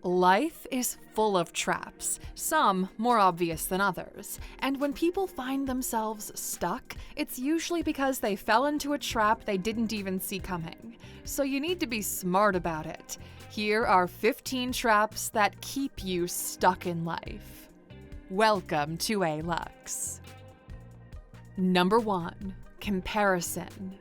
Life is full of traps, some more obvious than others, and when people find themselves stuck, it's usually because they fell into a trap they didn't even see coming. So you need to be smart about it. Here are 15 traps that keep you stuck in life. Welcome to Alux. Number 1. Comparison.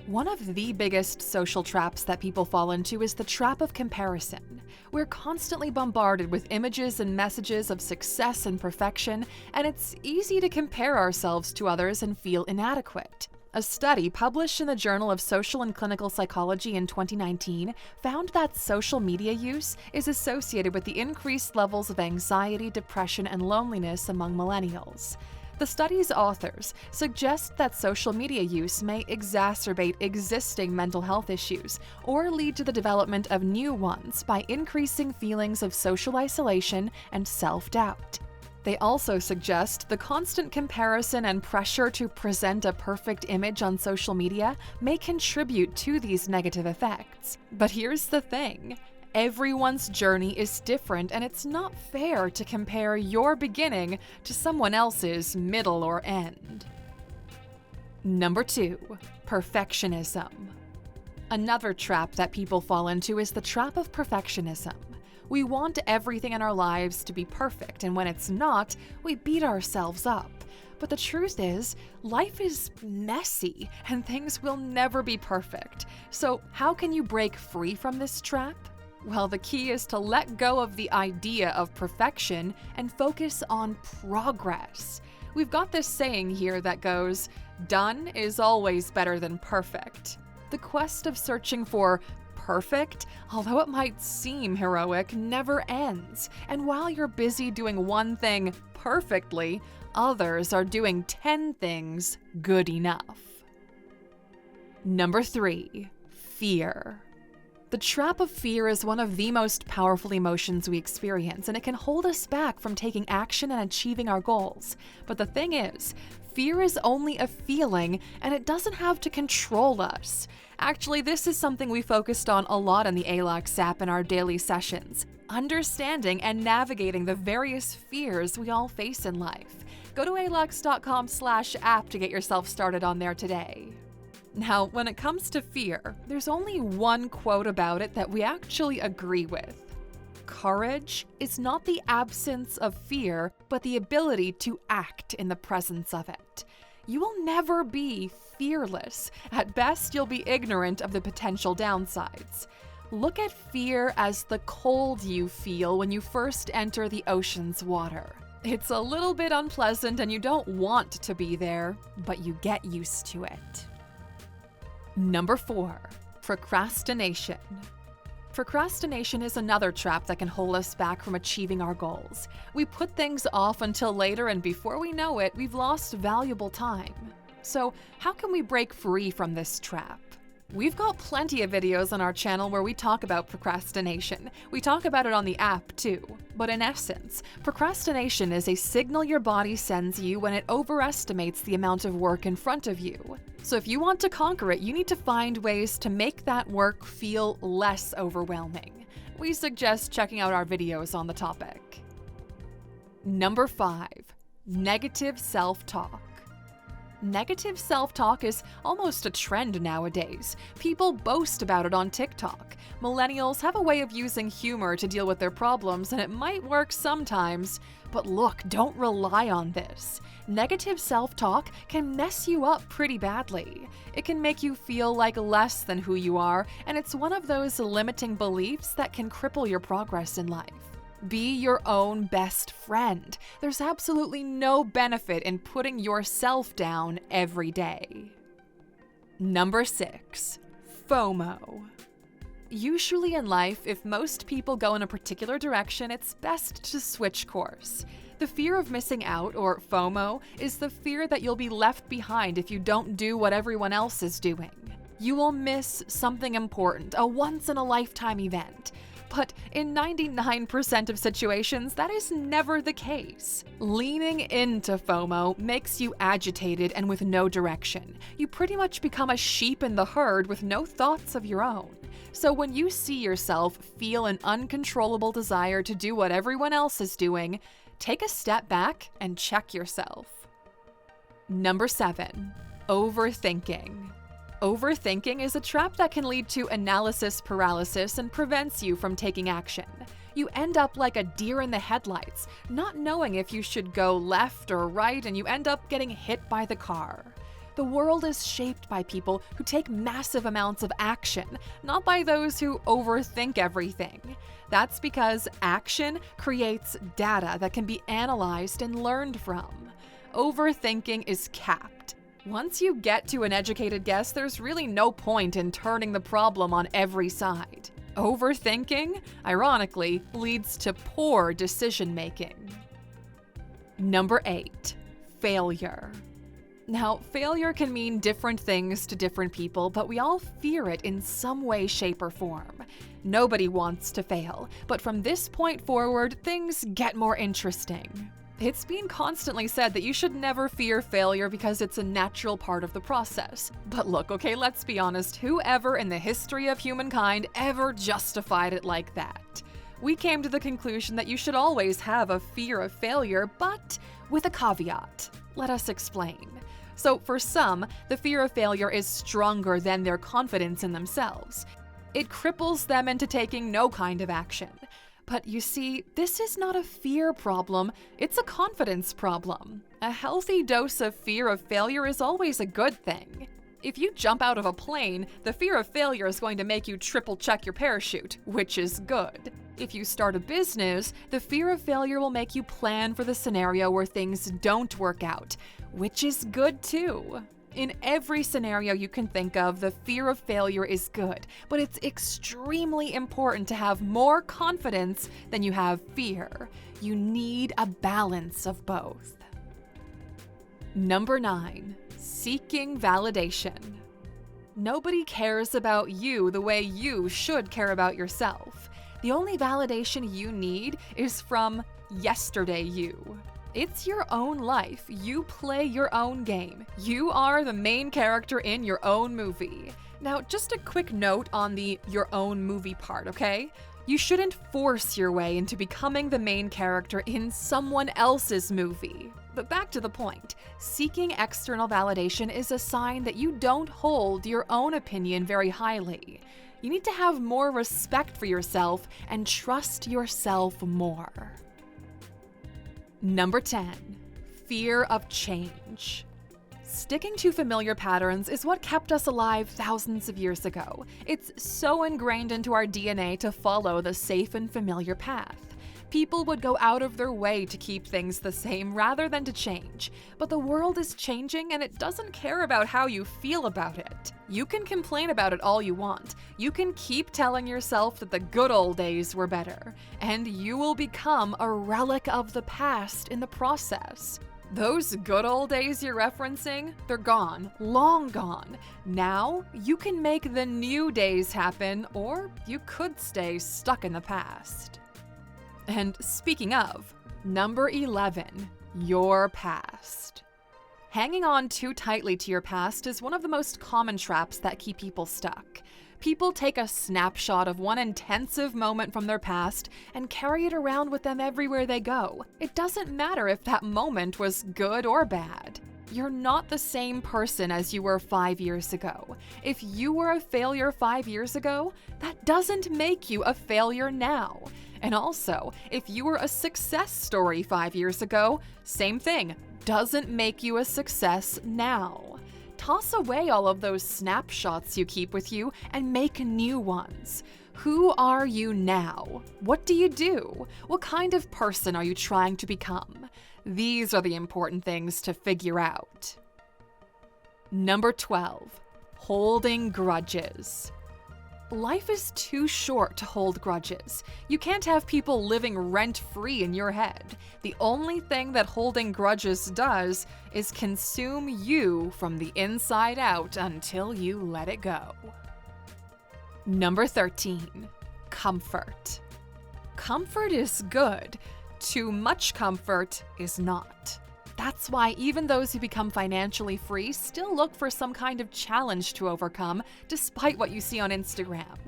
One of the biggest social traps that people fall into is the trap of comparison. We're constantly bombarded with images and messages of success and perfection, and it's easy to compare ourselves to others and feel inadequate. A study published in the Journal of Social and Clinical Psychology in 2019 found that social media use is associated with the increased levels of anxiety, depression, and loneliness among millennials. The study's authors suggest that social media use may exacerbate existing mental health issues or lead to the development of new ones by increasing feelings of social isolation and self-doubt. They also suggest the constant comparison and pressure to present a perfect image on social media may contribute to these negative effects. But here's the thing. Everyone's journey is different, and it's not fair to compare your beginning to someone else's middle or end. Number 2. Perfectionism. Another trap that people fall into is the trap of perfectionism. We want everything in our lives to be perfect, and when it's not, we beat ourselves up. But the truth is, life is messy, and things will never be perfect. So how can you break free from this trap? Well, the key is to let go of the idea of perfection and focus on progress. We've got this saying here that goes, "Done is always better than perfect." The quest of searching for perfect, although it might seem heroic, never ends. And while you're busy doing one thing perfectly, others are doing 10 things good enough. Number 3. Fear. The trap of fear is one of the most powerful emotions we experience, and it can hold us back from taking action and achieving our goals. But the thing is, fear is only a feeling, and it doesn't have to control us. Actually, this is something we focused on a lot in the Alux app in our daily sessions, understanding and navigating the various fears we all face in life. Go to Alux.com/app to get yourself started on there today. Now, when it comes to fear, there's only one quote about it that we actually agree with. Courage is not the absence of fear, but the ability to act in the presence of it. You will never be fearless. At best, you'll be ignorant of the potential downsides. Look at fear as the cold you feel when you first enter the ocean's water. It's a little bit unpleasant and you don't want to be there, but you get used to it. Number 4. Procrastination. Procrastination is another trap that can hold us back from achieving our goals. We put things off until later, and before we know it, we've lost valuable time. So, how can we break free from this trap? We've got plenty of videos on our channel where we talk about procrastination. We talk about it on the app too. But in essence, procrastination is a signal your body sends you when it overestimates the amount of work in front of you. So if you want to conquer it, you need to find ways to make that work feel less overwhelming. We suggest checking out our videos on the topic. Number 5. Negative self-talk. Negative self-talk is almost a trend nowadays. People boast about it on TikTok. Millennials have a way of using humor to deal with their problems, and it might work sometimes. But look, don't rely on this. Negative self-talk can mess you up pretty badly. It can make you feel like less than who you are, and it's one of those limiting beliefs that can cripple your progress in life. Be your own best friend. There's absolutely no benefit in putting yourself down every day. Number 6. FOMO. Usually in life, if most people go in a particular direction, it's best to switch course. The fear of missing out, or FOMO, is the fear that you'll be left behind if you don't do what everyone else is doing. You will miss something important, a once-in-a-lifetime event. But in 99% of situations, that is never the case. Leaning into FOMO makes you agitated and with no direction. You pretty much become a sheep in the herd with no thoughts of your own. So when you see yourself feel an uncontrollable desire to do what everyone else is doing, take a step back and check yourself. Number 7, overthinking. Overthinking is a trap that can lead to analysis paralysis and prevents you from taking action. You end up like a deer in the headlights, not knowing if you should go left or right, and you end up getting hit by the car. The world is shaped by people who take massive amounts of action, not by those who overthink everything. That's because action creates data that can be analyzed and learned from. Overthinking is capped. Once you get to an educated guess, there's really no point in turning the problem on every side. Overthinking, ironically, leads to poor decision-making. Number 8, failure. Now, failure can mean different things to different people, but we all fear it in some way, shape, or form. Nobody wants to fail, but from this point forward, things get more interesting. It's been constantly said that you should never fear failure because it's a natural part of the process. But look, okay, let's be honest, whoever in the history of humankind ever justified it like that? We came to the conclusion that you should always have a fear of failure, but with a caveat. Let us explain. So for some, the fear of failure is stronger than their confidence in themselves. It cripples them into taking no kind of action. But you see, this is not a fear problem, it's a confidence problem. A healthy dose of fear of failure is always a good thing. If you jump out of a plane, the fear of failure is going to make you triple check your parachute, which is good. If you start a business, the fear of failure will make you plan for the scenario where things don't work out, which is good too. In every scenario you can think of, the fear of failure is good, but it's extremely important to have more confidence than you have fear. You need a balance of both. Number 9, seeking validation. Nobody cares about you the way you should care about yourself. The only validation you need is from yesterday you. It's your own life. You play your own game. You are the main character in your own movie. Now, just a quick note on the your own movie part, okay? You shouldn't force your way into becoming the main character in someone else's movie. But back to the point, seeking external validation is a sign that you don't hold your own opinion very highly. You need to have more respect for yourself and trust yourself more. Number 10, fear of change. Sticking to familiar patterns is what kept us alive thousands of years ago. It's so ingrained into our DNA to follow the safe and familiar path. People would go out of their way to keep things the same rather than to change. But the world is changing and it doesn't care about how you feel about it. You can complain about it all you want. You can keep telling yourself that the good old days were better, and you will become a relic of the past in the process. Those good old days you're referencing, they're gone, long gone. Now, you can make the new days happen, or you could stay stuck in the past. And speaking of, number 11, your past. Hanging on too tightly to your past is one of the most common traps that keep people stuck. People take a snapshot of one intensive moment from their past and carry it around with them everywhere they go. It doesn't matter if that moment was good or bad. You're not the same person as you were 5 years ago. If you were a failure 5 years ago, that doesn't make you a failure now. And also, if you were a success story 5 years ago, same thing, doesn't make you a success now. Toss away all of those snapshots you keep with you and make new ones. Who are you now? What do you do? What kind of person are you trying to become? These are the important things to figure out. Number 12, holding grudges. Life is too short to hold grudges. You can't have people living rent-free in your head. The only thing that holding grudges does is consume you from the inside out until you let it go. Number 13, comfort. Comfort is good. Too much comfort is not. That's why even those who become financially free still look for some kind of challenge to overcome, despite what you see on Instagram.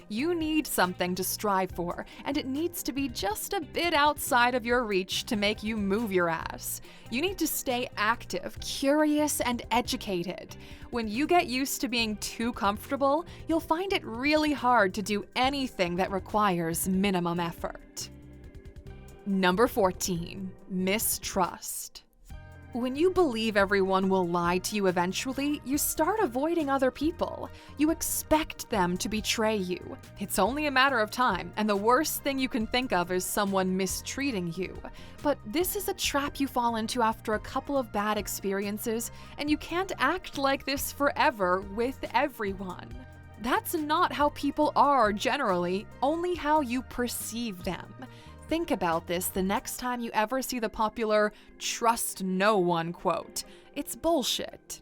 You need something to strive for, and it needs to be just a bit outside of your reach to make you move your ass. You need to stay active, curious, and educated. When you get used to being too comfortable, you'll find it really hard to do anything that requires minimum effort. Number 14, mistrust. When you believe everyone will lie to you eventually, you start avoiding other people. You expect them to betray you. It's only a matter of time, and the worst thing you can think of is someone mistreating you. But this is a trap you fall into after a couple of bad experiences, and you can't act like this forever with everyone. That's not how people are generally, only how you perceive them. Think about this the next time you ever see the popular "trust no one" quote. It's bullshit.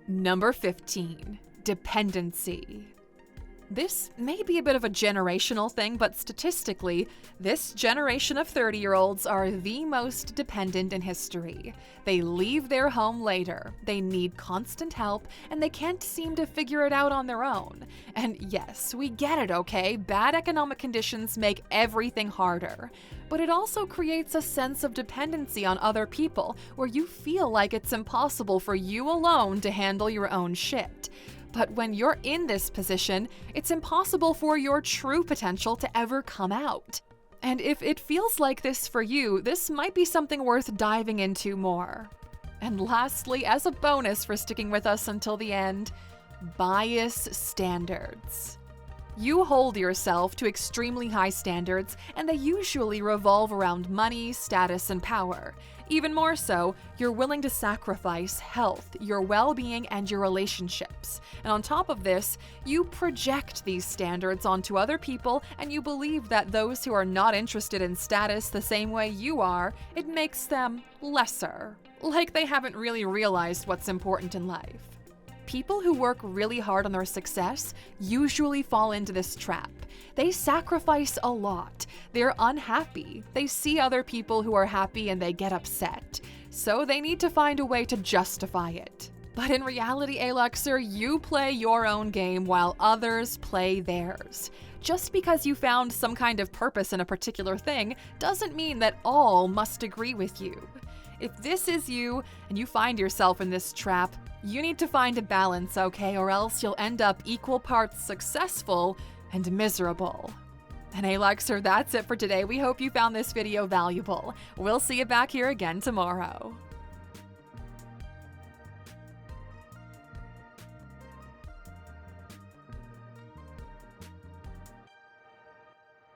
Number 15, dependency. This may be a bit of a generational thing, but statistically, this generation of 30-year-olds are the most dependent in history. They leave their home later, they need constant help, and they can't seem to figure it out on their own. And yes, we get it, okay? Bad economic conditions make everything harder. But it also creates a sense of dependency on other people, where you feel like it's impossible for you alone to handle your own shit. But when you're in this position, it's impossible for your true potential to ever come out. And if it feels like this for you, this might be something worth diving into more. And lastly, as a bonus for sticking with us until the end, bias standards. You hold yourself to extremely high standards, and they usually revolve around money, status, and power. Even more so, you're willing to sacrifice health, your well-being, and your relationships. And on top of this, you project these standards onto other people, and you believe that those who are not interested in status the same way you are, it makes them lesser. Like they haven't really realized what's important in life. People who work really hard on their success usually fall into this trap. They sacrifice a lot. They're unhappy. They see other people who are happy and they get upset. So they need to find a way to justify it. But in reality, Aluxer, you play your own game while others play theirs. Just because you found some kind of purpose in a particular thing doesn't mean that all must agree with you. If this is you and you find yourself in this trap, you need to find a balance, okay, or else you'll end up equal parts successful and miserable. And Aluxer, that's it for today. We hope you found this video valuable. We'll see you back here again tomorrow.